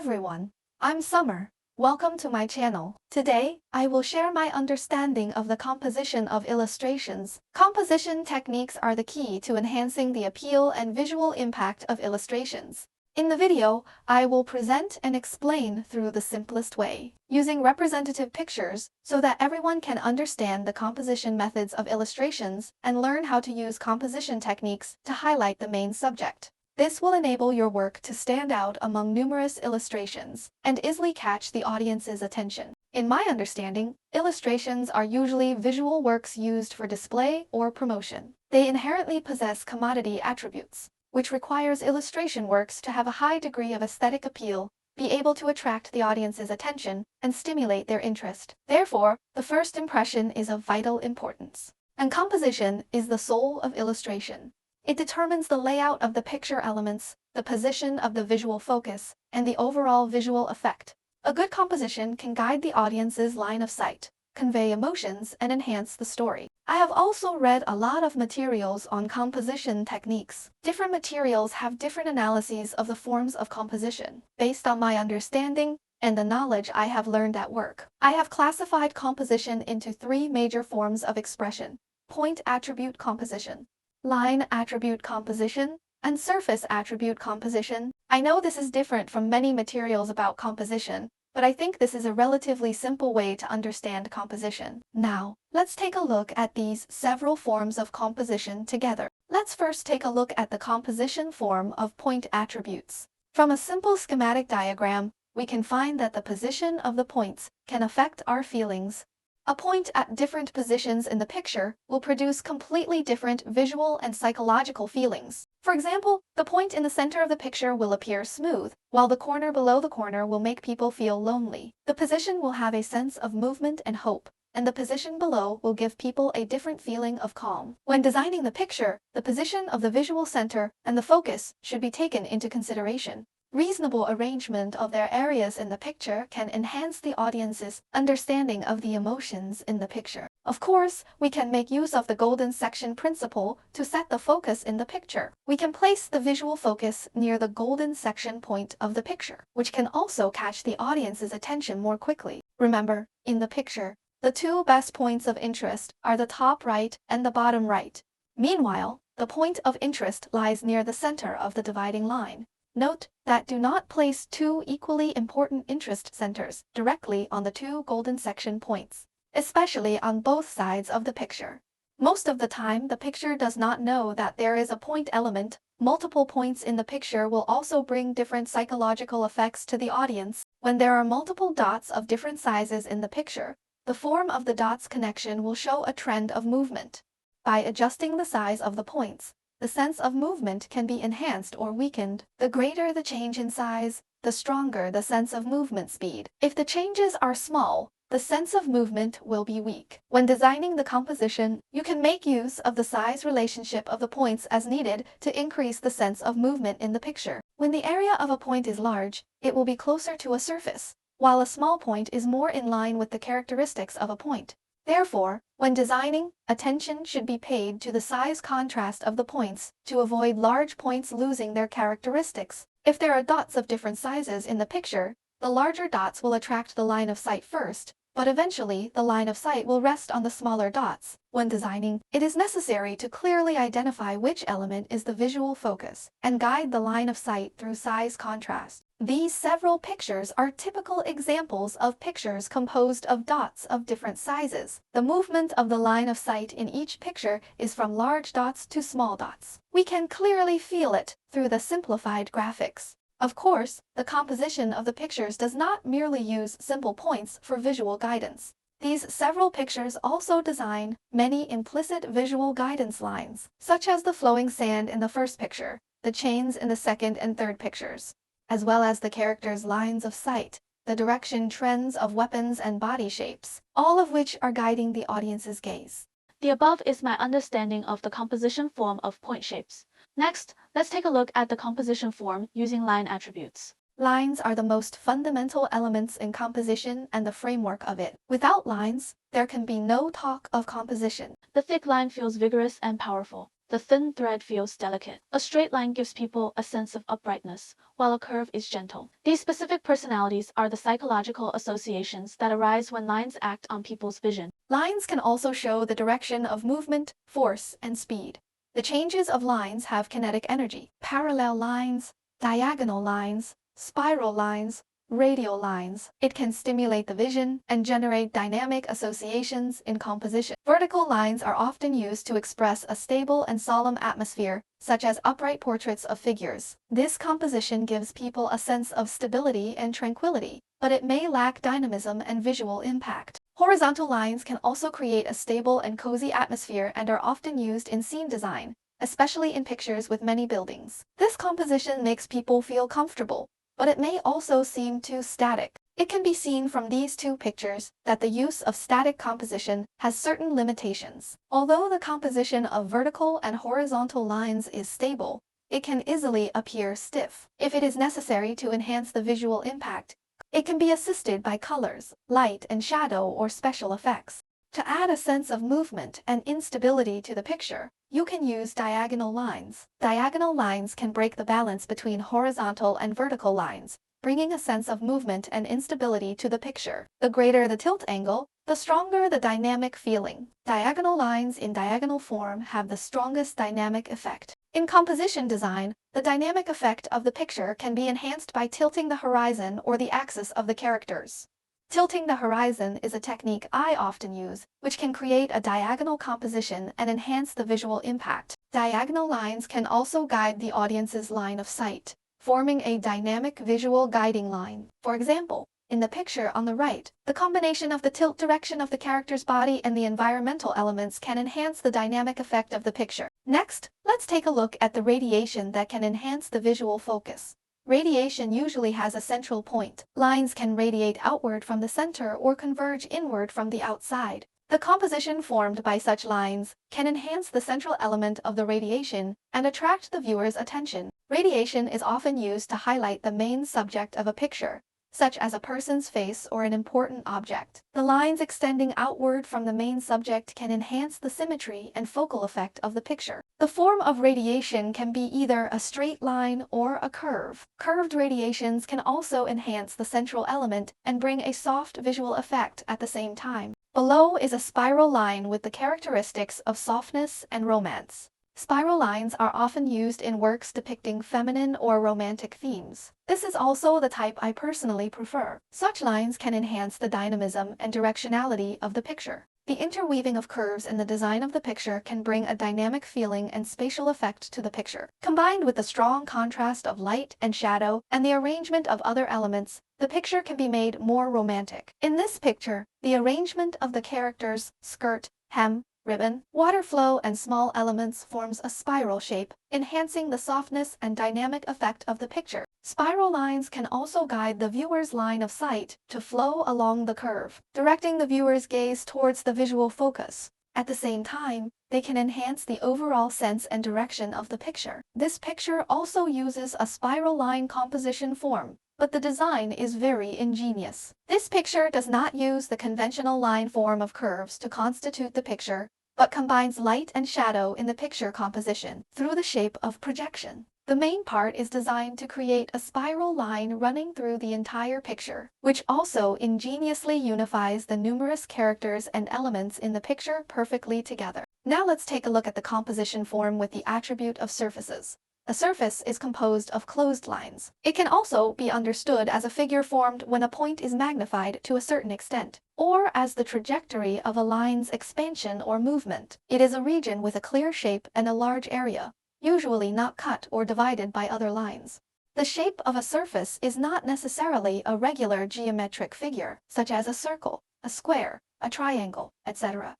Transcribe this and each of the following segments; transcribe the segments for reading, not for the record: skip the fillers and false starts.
everyone, I'm Summer. Welcome to my channel. Today, I will share my understanding of the composition of illustrations. Composition techniques are the key to enhancing the appeal and visual impact of illustrations. In the video, I will present and explain through the simplest way, using representative pictures so that everyone can understand the composition methods of illustrations and learn how to use composition techniques to highlight the main subject. This will enable your work to stand out among numerous illustrations and easily catch the audience's attention. In my understanding, illustrations are usually visual works used for display or promotion. They inherently possess commodity attributes, which requires illustration works to have a high degree of aesthetic appeal, be able to attract the audience's attention, and stimulate their interest. Therefore, the first impression is of vital importance. And composition is the soul of illustration. It determines the layout of the picture elements, the position of the visual focus, and the overall visual effect. A good composition can guide the audience's line of sight, convey emotions, and enhance the story. I have also read a lot of materials on composition techniques. Different materials have different analyses of the forms of composition. Based on my understanding and the knowledge I have learned at work, I have classified composition into three major forms of expression: point attribute composition, line attribute composition, and surface attribute composition. I know this is different from many materials about composition, but I think this is a relatively simple way to understand composition. Now, let's take a look at these several forms of composition together. Let's first take a look at the composition form of point attributes. From a simple schematic diagram, we can find that the position of the points can affect our feelings. A point at different positions in the picture will produce completely different visual and psychological feelings. For example, the point in the center of the picture will appear smooth, while the corner below the corner will make people feel lonely. The position will have a sense of movement and hope, and the position below will give people a different feeling of calm. When designing the picture, the position of the visual center and the focus should be taken into consideration. Reasonable arrangement of their areas in the picture can enhance the audience's understanding of the emotions in the picture. Of course, we can make use of the golden section principle to set the focus in the picture. We can place the visual focus near the golden section point of the picture, which can also catch the audience's attention more quickly. Remember, in the picture, the two best points of interest are the top right and the bottom right. Meanwhile, the point of interest lies near the center of the dividing line. Note that do not place two equally important interest centers directly on the two golden section points, especially on both sides of the picture. Most of the time, the picture does not know that there is a point element. Multiple points in the picture will also bring different psychological effects to the audience. When there are multiple dots of different sizes in the picture, the form of the dots connection will show a trend of movement. By adjusting the size of the points, the sense of movement can be enhanced or weakened. The greater the change in size, the stronger the sense of movement speed. If the changes are small, the sense of movement will be weak. When designing the composition, you can make use of the size relationship of the points as needed to increase the sense of movement in the picture. When the area of a point is large, it will be closer to a surface, while a small point is more in line with the characteristics of a point. Therefore, when designing, attention should be paid to the size contrast of the points to avoid large points losing their characteristics. If there are dots of different sizes in the picture, the larger dots will attract the line of sight first, but eventually the line of sight will rest on the smaller dots. When designing, it is necessary to clearly identify which element is the visual focus and guide the line of sight through size contrast. These several pictures are typical examples of pictures composed of dots of different sizes. The movement of the line of sight in each picture is from large dots to small dots. We can clearly feel it through the simplified graphics. Of course, the composition of the pictures does not merely use simple points for visual guidance. These several pictures also design many implicit visual guidance lines, such as the flowing sand in the first picture, the chains in the second and third pictures, as well as the characters' lines of sight, the direction trends of weapons and body shapes, all of which are guiding the audience's gaze. The above is my understanding of the composition form of point shapes. Next, let's take a look at the composition form using line attributes. Lines are the most fundamental elements in composition and the framework of it. Without lines, there can be no talk of composition. The thick line feels vigorous and powerful. The thin thread feels delicate. A straight line gives people a sense of uprightness, while a curve is gentle. These specific personalities are the psychological associations that arise when lines act on people's vision. Lines can also show the direction of movement, force, and speed. The changes of lines have kinetic energy. Parallel lines, diagonal lines, spiral lines, radial lines. It can stimulate the vision and generate dynamic associations in composition. Vertical lines are often used to express a stable and solemn atmosphere, such as upright portraits of figures. This composition gives people a sense of stability and tranquility, but it may lack dynamism and visual impact. Horizontal lines can also create a stable and cozy atmosphere and are often used in scene design, especially in pictures with many buildings. This composition makes people feel comfortable, but it may also seem too static. It can be seen from these two pictures that the use of static composition has certain limitations. Although the composition of vertical and horizontal lines is stable, it can easily appear stiff. If it is necessary to enhance the visual impact, it can be assisted by colors, light and shadow, or special effects. To add a sense of movement and instability to the picture, you can use diagonal lines. Diagonal lines can break the balance between horizontal and vertical lines, bringing a sense of movement and instability to the picture. The greater the tilt angle, the stronger the dynamic feeling. Diagonal lines in diagonal form have the strongest dynamic effect. In composition design, the dynamic effect of the picture can be enhanced by tilting the horizon or the axis of the characters. Tilting the horizon is a technique I often use, which can create a diagonal composition and enhance the visual impact. Diagonal lines can also guide the audience's line of sight, forming a dynamic visual guiding line. For example, in the picture on the right, the combination of the tilt direction of the character's body and the environmental elements can enhance the dynamic effect of the picture. Next, let's take a look at the radiation that can enhance the visual focus. Radiation usually has a central point. Lines can radiate outward from the center or converge inward from the outside. The composition formed by such lines can enhance the central element of the radiation and attract the viewer's attention. Radiation is often used to highlight the main subject of a picture, such as a person's face or an important object. The lines extending outward from the main subject can enhance the symmetry and focal effect of the picture. The form of radiation can be either a straight line or a curve. Curved radiations can also enhance the central element and bring a soft visual effect at the same time. Below is a spiral line with the characteristics of softness and romance. Spiral lines are often used in works depicting feminine or romantic themes. This is also the type I personally prefer. Such lines can enhance the dynamism and directionality of the picture. The interweaving of curves in the design of the picture can bring a dynamic feeling and spatial effect to the picture. Combined with the strong contrast of light and shadow and the arrangement of other elements, the picture can be made more romantic. In this picture, the arrangement of the characters' skirt, hem, ribbon, water flow, and small elements forms a spiral shape, enhancing the softness and dynamic effect of the picture. Spiral lines can also guide the viewer's line of sight to flow along the curve, directing the viewer's gaze towards the visual focus. At the same time, they can enhance the overall sense and direction of the picture. This picture also uses a spiral line composition form, but the design is very ingenious. This picture does not use the conventional line form of curves to constitute the picture, but combines light and shadow in the picture composition through the shape of projection. The main part is designed to create a spiral line running through the entire picture, which also ingeniously unifies the numerous characters and elements in the picture perfectly together. Now let's take a look at the composition form with the attribute of surfaces. A surface is composed of closed lines. It can also be understood as a figure formed when a point is magnified to a certain extent, or as the trajectory of a line's expansion or movement. It is a region with a clear shape and a large area, usually not cut or divided by other lines. The shape of a surface is not necessarily a regular geometric figure, such as a circle, a square, a triangle, etc.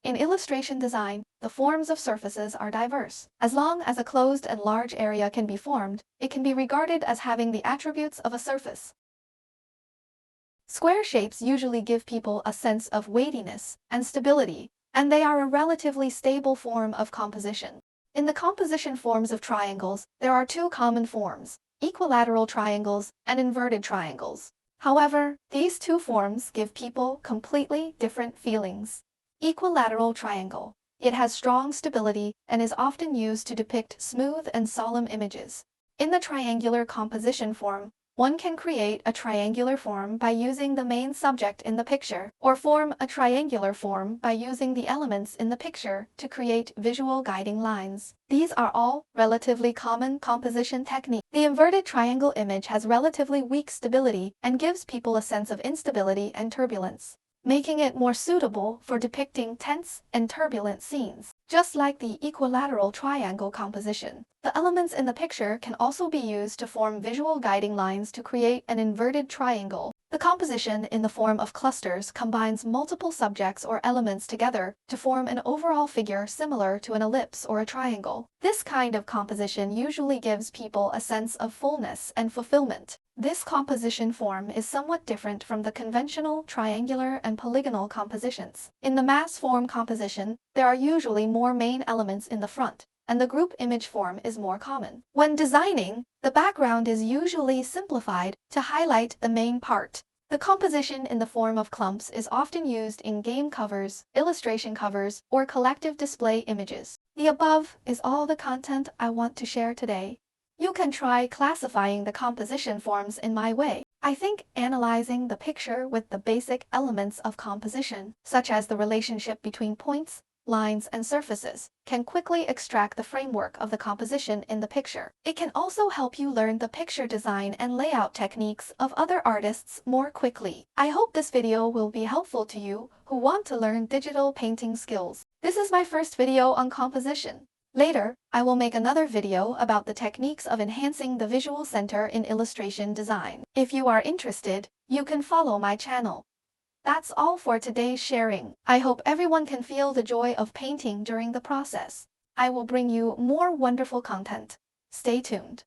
In illustration design, the forms of surfaces are diverse. As long as a closed and large area can be formed, it can be regarded as having the attributes of a surface. Square shapes usually give people a sense of weightiness and stability, and they are a relatively stable form of composition. In the composition forms of triangles, there are two common forms: equilateral triangles and inverted triangles. However, these two forms give people completely different feelings. Equilateral triangle. It has strong stability and is often used to depict smooth and solemn images. In the triangular composition form, one can create a triangular form by using the main subject in the picture, or form a triangular form by using the elements in the picture to create visual guiding lines. These are all relatively common composition techniques. The inverted triangle image has relatively weak stability and gives people a sense of instability and turbulence, making it more suitable for depicting tense and turbulent scenes. Just like the equilateral triangle composition, the elements in the picture can also be used to form visual guiding lines to create an inverted triangle. The composition in the form of clusters combines multiple subjects or elements together to form an overall figure similar to an ellipse or a triangle. This kind of composition usually gives people a sense of fullness and fulfillment. This composition form is somewhat different from the conventional triangular and polygonal compositions. In the mass form composition, there are usually more main elements in the front, and the group image form is more common. When designing, the background is usually simplified to highlight the main part. The composition in the form of clumps is often used in game covers, illustration covers, or collective display images. The above is all the content I want to share today. You can try classifying the composition forms in my way. I think analyzing the picture with the basic elements of composition, such as the relationship between points, lines, and surfaces, can quickly extract the framework of the composition in the picture. It can also help you learn the picture design and layout techniques of other artists more quickly. I hope this video will be helpful to you who want to learn digital painting skills. This is my first video on composition. Later, I will make another video about the techniques of enhancing the visual center in illustration design. If you are interested, you can follow my channel. That's all for today's sharing. I hope everyone can feel the joy of painting during the process. I will bring you more wonderful content. Stay tuned.